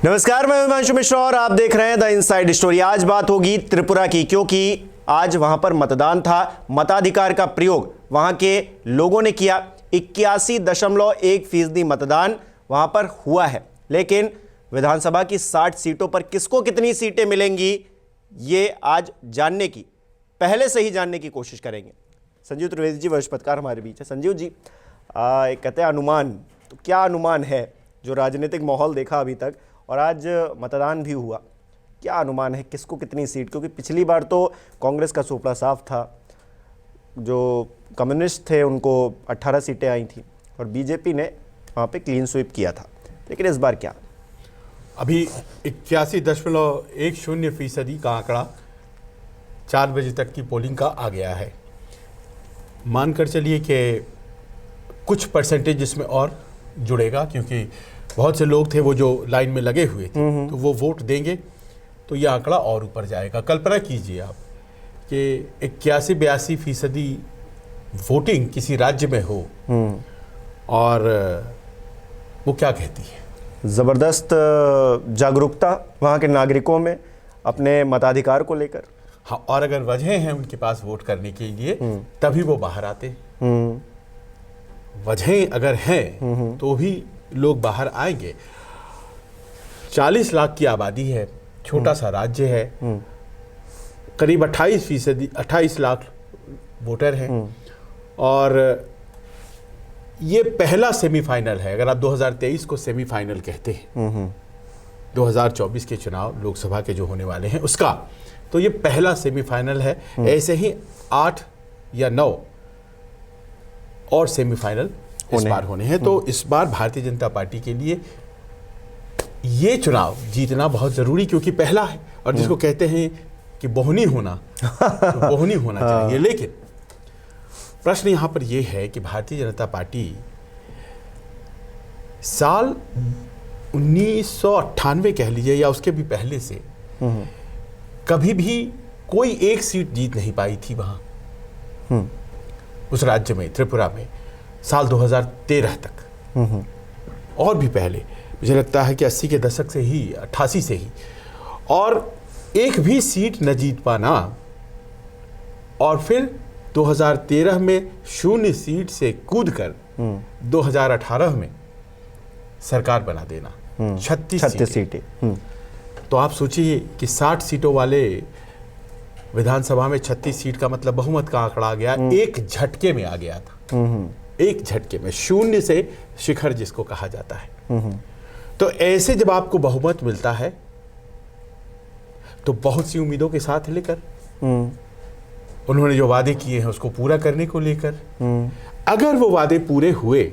नमस्कार, मैं हिमांशु मिश्रा और आप देख रहे हैं द इनसाइड स्टोरी। आज बात होगी त्रिपुरा की, क्योंकि आज वहां पर मतदान था। मताधिकार का प्रयोग वहां के लोगों ने किया। 81.1% मतदान वहां पर हुआ है। लेकिन विधानसभा की 60 सीटों पर किसको कितनी सीटें मिलेंगी, ये आज जानने की, पहले से ही जानने की कोशिश करेंगे। संजीव त्रिवेदी जी वरिष्ठ पत्रकार हमारे बीच है। संजीव जी, कहते हैं अनुमान, तो क्या अनुमान है जो राजनीतिक माहौल देखा अभी तक और आज मतदान भी हुआ, क्या अनुमान है किसको कितनी सीट? क्योंकि पिछली बार तो कांग्रेस का सुपड़ा साफ था, जो कम्युनिस्ट थे उनको 18 सीटें आई थी और बीजेपी ने वहाँ पे क्लीन स्वीप किया था। लेकिन इस बार क्या? अभी 81.10% का आंकड़ा 4 बजे तक की पोलिंग का आ गया है। मानकर चलिए कि कुछ परसेंटेज इसमें और जुड़ेगा, क्योंकि बहुत से लोग थे वो जो लाइन में लगे हुए थे, तो वो वोट देंगे तो ये आंकड़ा और ऊपर जाएगा। कल्पना कीजिए आप कि 81-82% वोटिंग किसी राज्य में हो और वो क्या कहती है? ज़बरदस्त जागरूकता वहाँ के नागरिकों में अपने मताधिकार को लेकर। हाँ, और अगर वजह हैं उनके पास वोट करने के लिए तभी वो बाहर आते। वजह अगर हैं तो भी लोग बाहर आएंगे। 40 लाख की आबादी है, छोटा सा राज्य है, करीब 28 लाख वोटर हैं और ये पहला सेमीफाइनल है। अगर आप 2023 को सेमीफाइनल कहते हैं, 2024 के चुनाव लोकसभा के जो होने वाले हैं उसका, तो ये पहला सेमीफाइनल है। ऐसे ही 8 या 9 और सेमीफाइनल इस बार होने हैं। तो इस बार भारतीय जनता पार्टी के लिए ये चुनाव जीतना बहुत जरूरी, क्योंकि पहला है और जिसको कहते हैं कि बोहनी होना, तो बोहनी होना चाहिए। लेकिन प्रश्न यहां पर यह है कि भारतीय जनता पार्टी साल 1998 कह लीजिए या उसके भी पहले से कभी भी कोई एक सीट जीत नहीं पाई थी वहां उस राज्य में, त्रिपुरा में, साल 2013 तक। और भी पहले मुझे लगता है कि 80 के दशक से ही, 88 से ही, और एक भी सीट न जीत पाना और फिर 2013 में 0 सीट से कूदकर 2018 में सरकार बना देना, 36 सीटें। तो आप सोचिए कि 60 सीटों वाले विधानसभा में 36 सीट का मतलब बहुमत का आंकड़ा आ गया, एक झटके में आ गया था। एक झटके में 0 से शिखर जिसको कहा जाता है। तो ऐसे जब आपको बहुमत मिलता है तो बहुत सी उम्मीदों के साथ लेकर उन्होंने जो वादे किए हैं उसको पूरा करने को लेकर, अगर वो वादे पूरे हुए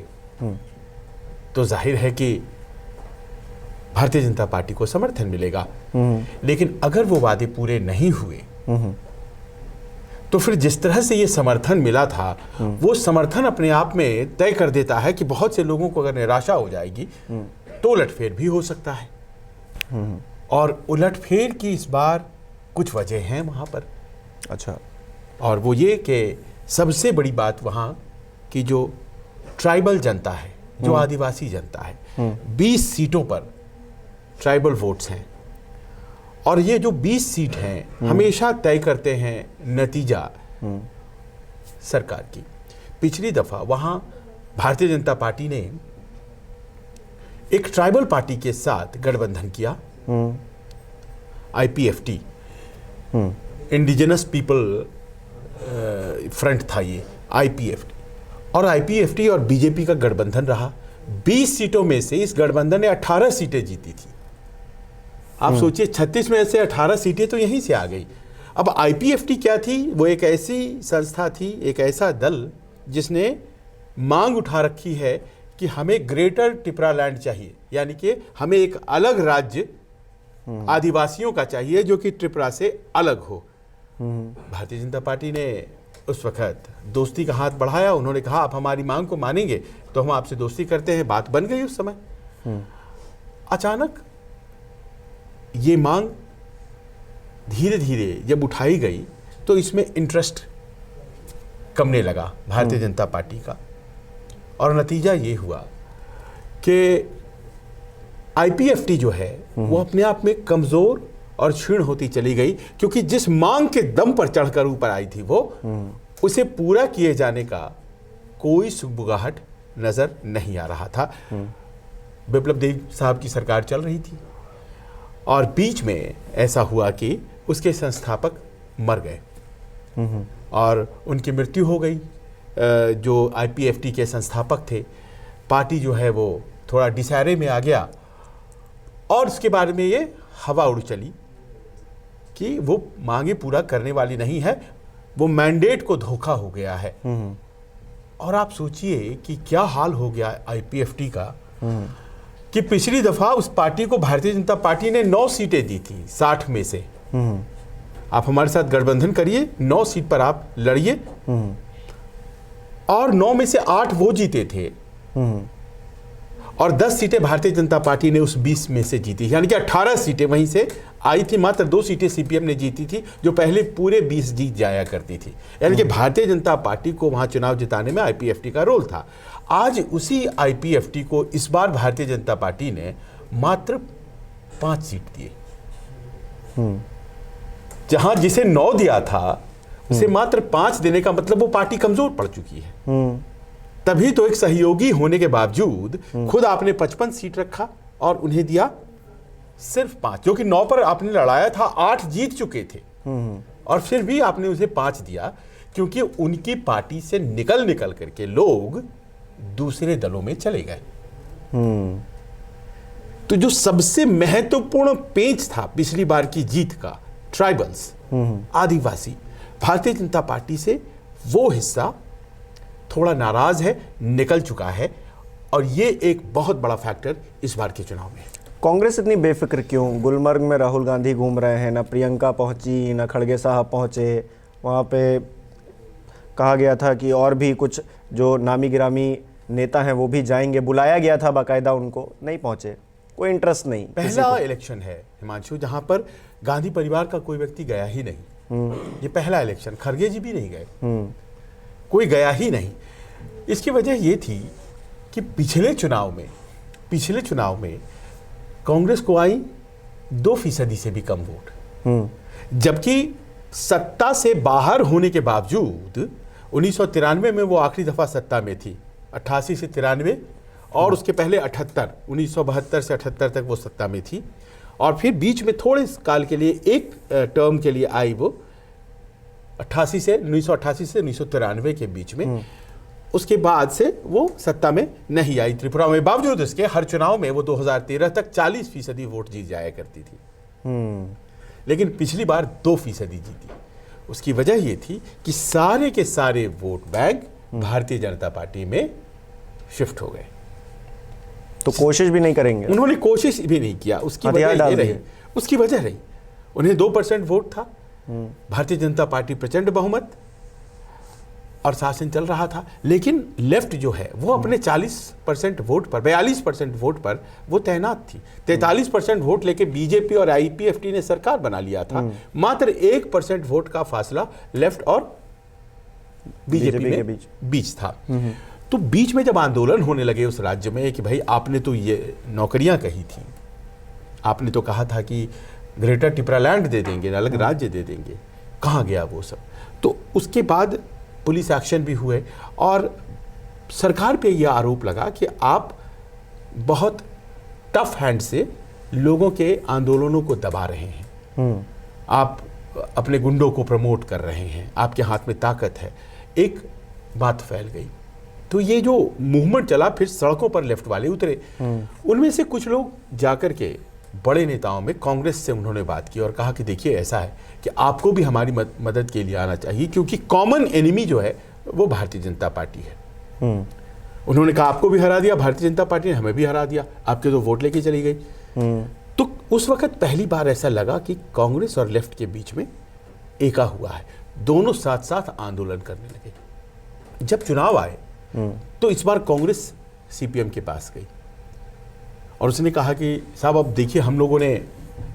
तो जाहिर है कि भारतीय जनता पार्टी को समर्थन मिलेगा। लेकिन अगर वो वादे पूरे नहीं हुए तो फिर जिस तरह से ये समर्थन मिला था, वो समर्थन अपने आप में तय कर देता है कि बहुत से लोगों को अगर निराशा हो जाएगी तो उलटफेर भी हो सकता है। और उलटफेर की इस बार कुछ वजह हैं वहां पर। अच्छा। और वो ये कि सबसे बड़ी बात वहां की जो ट्राइबल जनता है, जो आदिवासी जनता है, 20 सीटों पर ट्राइबल वोट्स हैं और ये जो 20 सीट हैं हमेशा तय करते हैं नतीजा सरकार की। पिछली दफा वहां भारतीय जनता पार्टी ने एक ट्राइबल पार्टी के साथ गठबंधन किया, IPFT, इंडिजिनस पीपल फ्रंट था ये IPFT, और IPFT और बीजेपी का गठबंधन रहा। 20 सीटों में से इस गठबंधन ने 18 सीटें जीती थी। आप सोचिए, 36 में से 18 सीटें तो यहीं से आ गई। अब IPFT क्या थी? वो एक ऐसी संस्था थी, एक ऐसा दल जिसने मांग उठा रखी है कि हमें ग्रेटर टिपरा लैंड चाहिए, यानी कि हमें एक अलग राज्य आदिवासियों का चाहिए जो कि त्रिपुरा से अलग हो। भारतीय जनता पार्टी ने उस वक्त दोस्ती का हाथ बढ़ाया। उन्होंने कहा आप हमारी मांग को मानेंगे तो हम आपसे दोस्ती करते हैं। बात बन गई उस समय। अचानक ये मांग धीरे धीरे जब उठाई गई तो इसमें इंटरेस्ट कमने लगा भारतीय जनता पार्टी का, और नतीजा ये हुआ कि आईपीएफटी जो है वो अपने आप में कमजोर और क्षीण होती चली गई, क्योंकि जिस मांग के दम पर चढ़कर ऊपर आई थी वो उसे पूरा किए जाने का कोई सुगबुगाहट नजर नहीं आ रहा था। बिप्लब देव साहब की सरकार चल रही थी और बीच में ऐसा हुआ कि उसके संस्थापक मर गए और उनकी मृत्यु हो गई। जो आईपीएफटी के संस्थापक थे, पार्टी जो है वो थोड़ा डिसैरे में आ गया और उसके बारे में ये हवा उड़ चली कि वो मांगे पूरा करने वाली नहीं है, वो मैंडेट को धोखा हो गया है। और आप सोचिए कि क्या हाल हो गया आईपीएफटी का कि पिछली दफा उस पार्टी को भारतीय जनता पार्टी ने 9 सीटें दी थी 60 में से। आप हमारे साथ गठबंधन करिए, 9 सीट पर आप लड़िए और 9 में से 8 वो जीते थे और 10 सीटें भारतीय जनता पार्टी ने उस 20 में से जीती, यानी कि 18 सीटें वहीं से आई थी। मात्र 2 सीटें सीपीएम ने जीती थी, जो पहले पूरे 20 जीत जाया करती थी। यानी कि भारतीय जनता पार्टी को वहां चुनाव जिताने में आईपीएफटी का रोल था। आज उसी आईपीएफटी को इस बार भारतीय जनता पार्टी ने मात्र 5 सीट दिए, जहां जिसे 9 दिया था उसे मात्र 5 देने का मतलब वो पार्टी कमजोर पड़ चुकी है। तभी तो एक सहयोगी होने के बावजूद खुद आपने 55 सीट रखा और उन्हें दिया सिर्फ 5, जो कि 9 पर आपने लड़ाया था, 8 जीत चुके थे और फिर भी आपने उसे 5 दिया, क्योंकि उनकी पार्टी से निकल करके लोग दूसरे दलों में चले गए। तो जो सबसे महत्वपूर्ण पेंच था पिछली बार की जीत का, ट्राइबल्स, आदिवासी, भारतीय जनता पार्टी से वो हिस्सा थोड़ा नाराज है, निकल चुका है और ये एक बहुत बड़ा फैक्टर इस बार के चुनाव में है। कांग्रेस इतनी बेफिक्र क्यों? गुलमर्ग में राहुल गांधी घूम रहे हैं, ना प्रियंका पहुंची, ना खड़गे साहब पहुंचे। वहाँ पे कहा गया था कि और भी कुछ जो नामी गिरामी नेता हैं वो भी जाएंगे, बुलाया गया था बाकायदा, उनको नहीं पहुंचे, कोई इंटरेस्ट नहीं। पहला इलेक्शन है हिमांशु जहां पर गांधी परिवार का कोई व्यक्ति गया ही नहीं। ये पहला इलेक्शन, खड़गे जी भी नहीं गए, कोई गया ही नहीं। इसकी वजह ये थी कि पिछले चुनाव में कांग्रेस को आई 2% से भी कम वोट, जबकि सत्ता से बाहर होने के बावजूद 1993 में वो आखिरी दफा सत्ता में थी, 88 से 93, और उसके पहले 78, 1972 से 78 तक वो सत्ता में थी, और फिर बीच में थोड़े काल के लिए एक टर्म के लिए आई वो 1988 से 1993 के बीच में। उसके बाद से वो सत्ता में नहीं आई त्रिपुरा में। बावजूद इसके हर चुनाव में वो 2013 तक 40% वोट जीत जाया करती थी, लेकिन पिछली बार 2% जीती। उसकी वजह ये थी कि सारे के सारे vote bank Bharatiya Janata party में शिफ्ट हो गए। तो कोशिश भी नहीं करेंगे, उन्होंने कोशिश भी नहीं किया। उसकी वजह रही उन्हें 2% वोट था, भारतीय जनता पार्टी प्रचंड बहुमत और शासन चल रहा था, लेकिन लेफ्ट जो है वो अपने 40% वोट पर, 42% वोट पर वो तैनात थी। 43% वोट लेके बीजेपी और आईपीएफटी ने सरकार बना लिया था। मात्र 1% वोट का फासला लेफ्ट और बीजेपी के बीच था। तो बीच में जब आंदोलन होने लगे उस राज्य में कि भाई आपने तो ये नौकरियां कही थी, आपने तो कहा था कि ग्रेटर टिपरालैंड दे देंगे, अलग राज्य दे देंगे, कहाँ गया वो सब? तो उसके बाद पुलिस एक्शन भी हुए और सरकार पे यह आरोप लगा कि आप बहुत टफ हैंड से लोगों के आंदोलनों को दबा रहे हैं, आप अपने गुंडों को प्रमोट कर रहे हैं, आपके हाथ में ताकत है। एक बात फैल गई, तो ये जो मूवमेंट चला, फिर सड़कों पर लेफ्ट वाले उतरे। उनमें से कुछ लोग जाकर के बड़े नेताओं में कांग्रेस से उन्होंने बात की और कहा कि देखिए ऐसा है कि आपको भी हमारी मदद के लिए आना चाहिए, क्योंकि कॉमन एनिमी जो है वो भारतीय जनता पार्टी है। उन्होंने कहा आपको भी हरा दिया भारतीय जनता पार्टी ने, हमें भी हरा दिया, आपके तो वोट लेके चली गई। तो उस वक्त पहली बार ऐसा लगा कि कांग्रेस और लेफ्ट के बीच में एका हुआ है, दोनों साथ साथ आंदोलन करने लगे। जब चुनाव आए तो इस बार कांग्रेस सीपीएम के पास गई और उसने कहा कि साहब अब देखिए, हम लोगों ने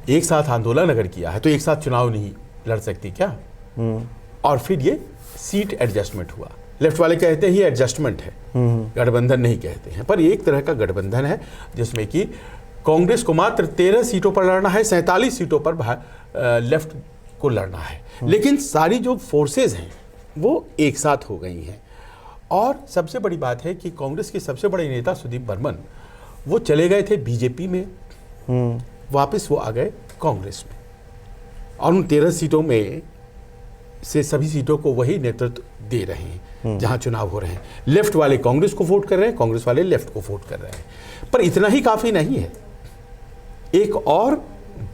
एक साथ आंदोलन अगर किया है तो एक साथ चुनाव नहीं लड़ सकती क्या? और फिर ये सीट एडजस्टमेंट हुआ। लेफ्ट वाले कहते हैं ये एडजस्टमेंट है, गठबंधन नहीं कहते हैं, पर एक तरह का गठबंधन है जिसमें कि कांग्रेस को मात्र 13 सीटों पर लड़ना है, 47 सीटों पर लेफ्ट को लड़ना है। लेकिन सारी जो फोर्सेस हैं वो एक साथ हो गई हैं। और सबसे बड़ी बात है कि कांग्रेस के सबसे बड़े नेता सुदीप बर्मन वो चले गए थे बीजेपी में, वापस वो आ गए कांग्रेस में, और उन 13 सीटों में से सभी सीटों को वही नेतृत्व दे रहे हैं जहां चुनाव हो रहे हैं। लेफ्ट वाले कांग्रेस को वोट कर रहे हैं, कांग्रेस वाले लेफ्ट को वोट कर रहे हैं। पर इतना ही काफी नहीं है, एक और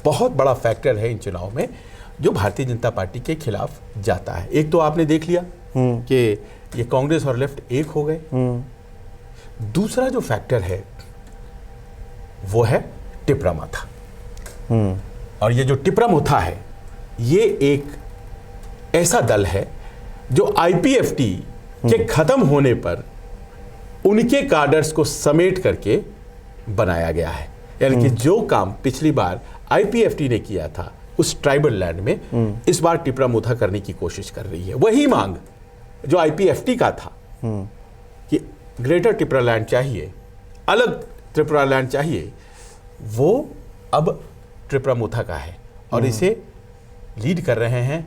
बहुत बड़ा फैक्टर है इन चुनाव में जो भारतीय जनता पार्टी के खिलाफ जाता है। एक तो आपने देख लिया कि ये कांग्रेस और लेफ्ट एक हो गए। दूसरा जो फैक्टर है वो है टिपरा माथा। और ये जो टिपरा माथा है ये एक ऐसा दल है जो आईपीएफटी के खत्म होने पर उनके कार्डर्स को समेट करके बनाया गया है। यानी कि जो काम पिछली बार आईपीएफटी ने किया था उस ट्राइबल लैंड में, इस बार टिपरा माथा करने की कोशिश कर रही है। वही मांग जो आईपीएफटी का था कि ग्रेटर त्रिपुरा लैंड चाहिए, अलग त्रिपुरा लैंड चाहिए, वो अब त्रिपुरा माथा का है। और इसे लीड कर रहे हैं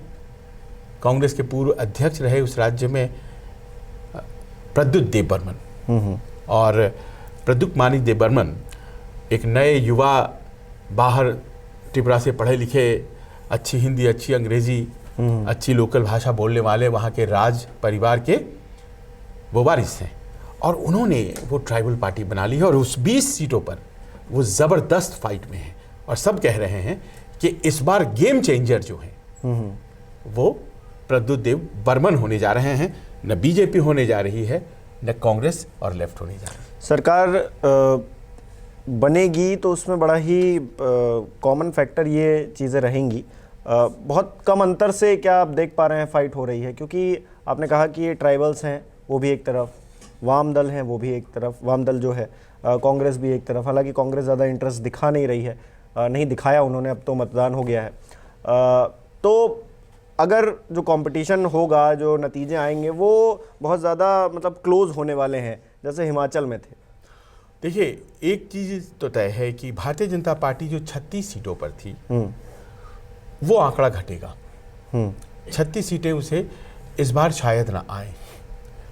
कांग्रेस के पूर्व अध्यक्ष रहे उस राज्य में प्रद्युत देव बर्मन। और प्रद्युत मानिक देव बर्मन एक नए युवा, बाहर त्रिपुरा से पढ़े लिखे, अच्छी हिंदी, अच्छी अंग्रेजी, अच्छी लोकल भाषा बोलने वाले वहाँ के राज परिवार के वो वारिस हैं। और उन्होंने वो ट्राइबल पार्टी बना ली है और उस 20 सीटों पर वो ज़बरदस्त फाइट में है। और सब कह रहे हैं कि इस बार गेम चेंजर जो हैं वो प्रद्युत देव बर्मन होने जा रहे हैं। न बीजेपी होने जा रही है, न कांग्रेस और लेफ्ट होने जा रही है। सरकार बनेगी तो उसमें बड़ा ही कॉमन फैक्टर ये चीज़ें रहेंगी। बहुत कम अंतर से क्या आप देख पा रहे हैं फाइट हो रही है? क्योंकि आपने कहा कि ये ट्राइबल्स हैं वो भी एक तरफ, वाम दल हैं वो भी एक तरफ, वाम दल जो है कांग्रेस भी एक तरफ। हालांकि कांग्रेस ज़्यादा इंटरेस्ट दिखा नहीं रही है, नहीं दिखाया उन्होंने, अब तो मतदान हो गया है। तो अगर जो कंपटीशन होगा, जो नतीजे आएंगे वो बहुत ज़्यादा मतलब क्लोज होने वाले हैं जैसे हिमाचल में थे। देखिए, एक चीज़ तो तय है कि भारतीय जनता पार्टी जो 36 सीटों पर थी वो आंकड़ा घटेगा। 36 सीटें उसे इस बार शायद ना आए।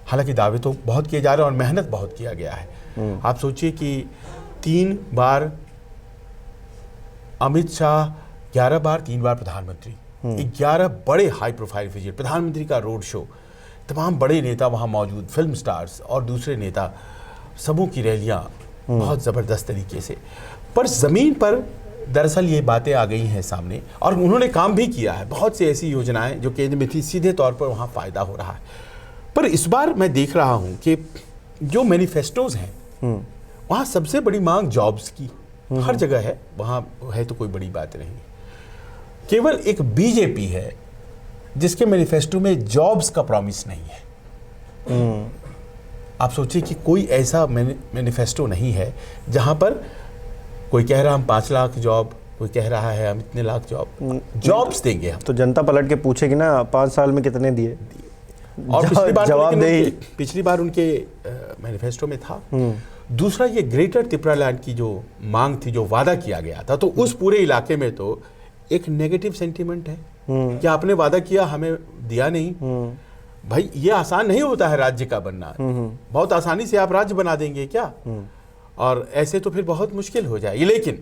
हालांकि दावे तो बहुत किए जा रहे हैं और मेहनत बहुत किया गया है। आप सोचिए कि 3 बार अमित शाह, 11 बार 3 बार प्रधानमंत्री, 11 बड़े हाई प्रोफाइल विजिट, प्रधानमंत्री का रोड शो, तमाम बड़े नेता वहाँ मौजूद, फिल्म स्टार्स और दूसरे नेता, सबों की रैलियाँ बहुत ज़बरदस्त तरीके से। पर ज़मीन पर दरअसल ये बातें आ गई हैं सामने और उन्होंने काम भी किया है। बहुत सी ऐसी योजनाएं जो केंद्र में थी, सीधे तौर पर वहाँ फ़ायदा हो रहा है। पर इस बार मैं देख रहा हूँ कि जो मैनिफेस्टोज हैं वहाँ सबसे बड़ी मांग जॉब्स की हर जगह है, वहाँ है तो कोई बड़ी बात नहीं। केवल एक बीजेपी है जिसके मैनिफेस्टो में जॉब्स का प्रॉमिस नहीं है। आप सोचिए कि कोई ऐसा मैनिफेस्टो नहीं है जहां पर कोई कह रहा हम 5 लाख जॉब, कोई कह रहा है हम इतने लाख जॉब्स देंगे हम। तो जनता पलट के पूछेगी ना 5 साल में कितने दिए, और जवाब दे। पिछली बार उनके मैनिफेस्टो में था। दूसरा, ये ग्रेटर त्रिपुरा लैंड की जो मांग थी, जो वादा किया गया था, तो उस पूरे इलाके में तो एक नेगेटिव सेंटीमेंट है कि आपने वादा किया, हमें दिया नहीं। भाई, ये आसान नहीं होता है राज्य का बनना। बहुत आसानी से आप राज्य बना देंगे क्या? और ऐसे तो फिर बहुत मुश्किल हो जाएगी। लेकिन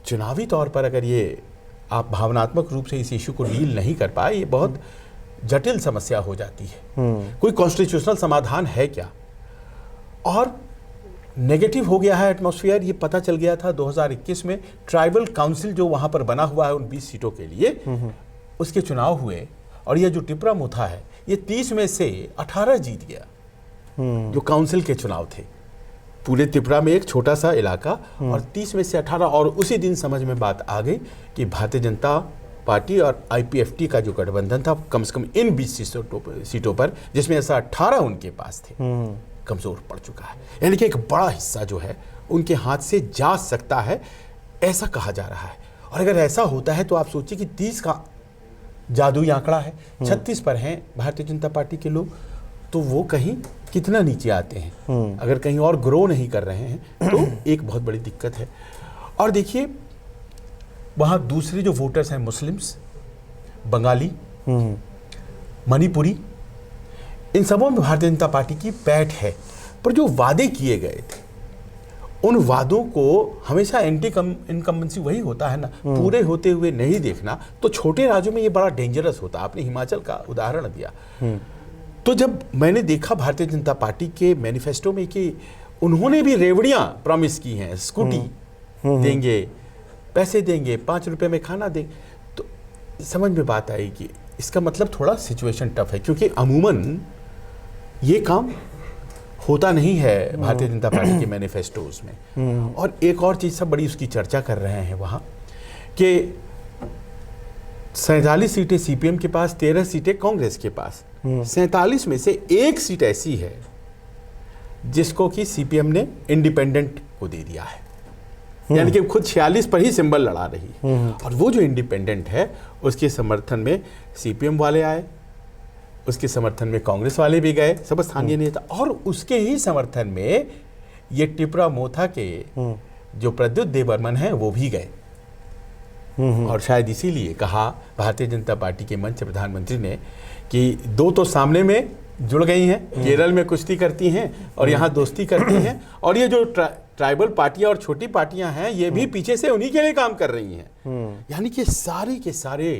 चुनावी तौर पर अगर ये आप भावनात्मक रूप से इस इशू को डील नहीं कर पाए, ये बहुत जटिल समस्या हो जाती है। कोई कॉन्स्टिट्यूशनल समाधान है क्या? और नेगेटिव हो गया है एटमॉस्फेयर, ये पता चल गया था 2021 में। ट्राइबल काउंसिल जो वहाँ पर बना हुआ है उन 20 सीटों के लिए, उसके चुनाव हुए और ये जो टिपरा माथा है ये 30 में से 18 जीत गया। जो काउंसिल के चुनाव थे पूरे त्रिपुरा में, एक छोटा सा इलाका, और 30 में से 18। और उसी दिन समझ में बात आ गई कि भारतीय जनता पार्टी और आईपीएफटी का जो गठबंधन था कम से कम इन 20 सीटों पर, जिसमें ऐसा 18 उनके पास थे, कमजोर पड़ चुका है। यानी कि एक बड़ा हिस्सा जो है उनके हाथ से जा सकता है, ऐसा कहा जा रहा है। और अगर ऐसा होता है तो आप सोचिए कि 30 का जादुई आंकड़ा है, 36 पर हैं भारतीय जनता पार्टी के लोग, तो वो कहीं कितना नीचे आते हैं। अगर कहीं और ग्रो नहीं कर रहे हैं तो एक बहुत बड़ी दिक्कत है। और देखिए वहाँ दूसरे जो वोटर्स हैं, मुस्लिम्स, बंगाली, मणिपुरी, इन सबों में भारतीय जनता पार्टी की पैठ है। पर जो वादे किए गए थे, उन वादों को हमेशा इनकम्बेंसी वही होता है ना, पूरे होते हुए नहीं देखना। तो छोटे राज्यों में ये बड़ा डेंजरस होता है। आपने हिमाचल का उदाहरण दिया। तो जब मैंने देखा भारतीय जनता पार्टी के मैनिफेस्टो में कि उन्होंने भी रेवड़ियां प्रॉमिस की हैं, स्कूटी देंगे, पैसे देंगे, 5 रुपए में खाना देंगे, तो समझ में बात आई कि इसका मतलब थोड़ा सिचुएशन टफ है, क्योंकि अमूमन ये काम होता नहीं है भारतीय जनता पार्टी के मैनिफेस्टोज में। और एक और चीज सब बड़ी उसकी चर्चा कर रहे हैं वहां कि 47 सीटें सीपीएम के पास, 13 सीटें कांग्रेस के पास। 47 में से 1 सीट ऐसी है जिसको कि सीपीएम ने इंडिपेंडेंट को दे दिया है, यानी कि खुद 46 पर ही सिंबल लड़ा रही है। और वो जो इंडिपेंडेंट है उसके समर्थन में सीपीएम वाले आए, उसके समर्थन में कांग्रेस वाले भी गए, सब स्थानीय नेता, और उसके ही समर्थन में ये टिपरा मोथा के जो प्रद्युत देबर्मन हैं वो भी गए। और शायद इसीलिए कहा भारतीय जनता पार्टी के मंच प्रधानमंत्री ने कि 2 तो सामने में जुड़ गई हैं, केरल में कुश्ती करती हैं और यहाँ दोस्ती करती हैं, और ये जो ट्राइबल पार्टियां और छोटी पार्टियां हैं ये भी पीछे से उन्हीं के लिए काम कर रही हैं। यानी कि सारे के सारे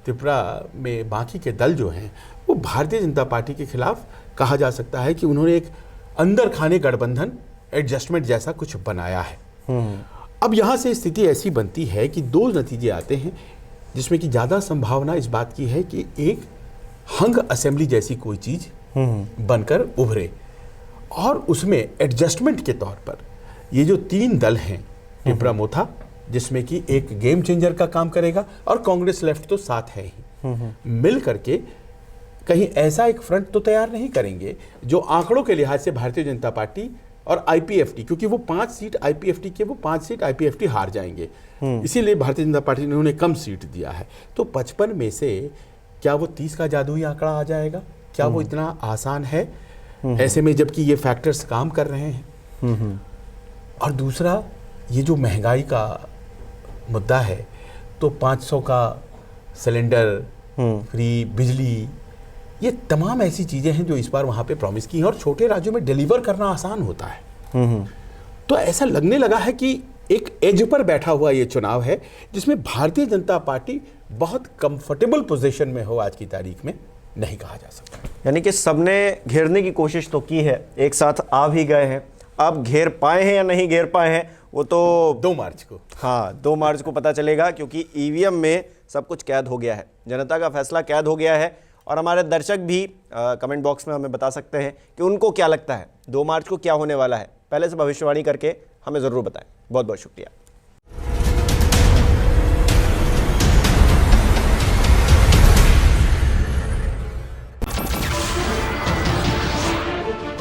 त्रिपुरा में बाकी के दल जो हैं वो भारतीय जनता पार्टी के खिलाफ कहा जा सकता है कि उन्होंने एक अंदर खाने गठबंधन, एडजस्टमेंट जैसा कुछ बनाया है। अब यहाँ से स्थिति ऐसी बनती है कि 2 नतीजे आते हैं, जिसमें कि ज़्यादा संभावना इस बात की है कि एक हंग असेंबली जैसी कोई चीज़ बनकर उभरे, और उसमें एडजस्टमेंट के तौर पर ये जो 3 दल हैं, टिपरा मोथा जिसमें कि एक गेम चेंजर का काम करेगा, और कांग्रेस लेफ्ट तो साथ है ही, मिल करके कहीं ऐसा एक फ्रंट तो तैयार नहीं करेंगे जो आंकड़ों के लिहाज से भारतीय जनता पार्टी और आईपीएफटी, क्योंकि वो 5 सीट आईपीएफटी के, वो 5 सीट आईपीएफटी हार जाएंगे, इसीलिए भारतीय जनता पार्टी ने उन्हें कम सीट दिया है। तो 55 में से क्या वो 30 का जादुई आंकड़ा आ जाएगा? क्या वो इतना आसान है? ऐसे में जबकि ये फैक्टर्स काम कर रहे हैं। और दूसरा, ये जो महंगाई का मुद्दा है, तो 500 का सिलेंडर, फ्री बिजली, ये तमाम ऐसी चीजें हैं जो इस बार वहां पे प्रॉमिस की हैं, और छोटे राज्यों में डिलीवर करना आसान होता है। तो ऐसा लगने लगा है कि एक एज पर बैठा हुआ ये चुनाव है जिसमें भारतीय जनता पार्टी बहुत कंफर्टेबल पोजीशन में हो आज की तारीख में, नहीं कहा जा सकता। यानी कि सबने घेरने की कोशिश तो की है, एक साथ आ भी गए हैं, अब घेर पाए हैं या नहीं घेर पाए हैं वो तो 2 मार्च को, हाँ 2 मार्च को पता चलेगा, क्योंकि ईवीएम में सब कुछ कैद हो गया है, जनता का फैसला कैद हो गया है। और हमारे दर्शक भी कमेंट बॉक्स में हमें बता सकते हैं कि उनको क्या लगता है 2 मार्च को क्या होने वाला है, पहले से भविष्यवाणी करके हमें ज़रूर बताएं। बहुत बहुत शुक्रिया।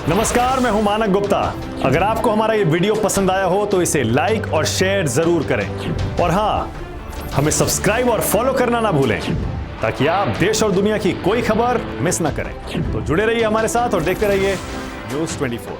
नमस्कार, मैं हूं मानक गुप्ता। अगर आपको हमारा ये वीडियो पसंद आया हो तो इसे लाइक और शेयर जरूर करें, और हाँ, हमें सब्सक्राइब और फॉलो करना ना भूलें ताकि आप देश और दुनिया की कोई खबर मिस ना करें। तो जुड़े रहिए हमारे साथ और देखते रहिए न्यूज़ 24।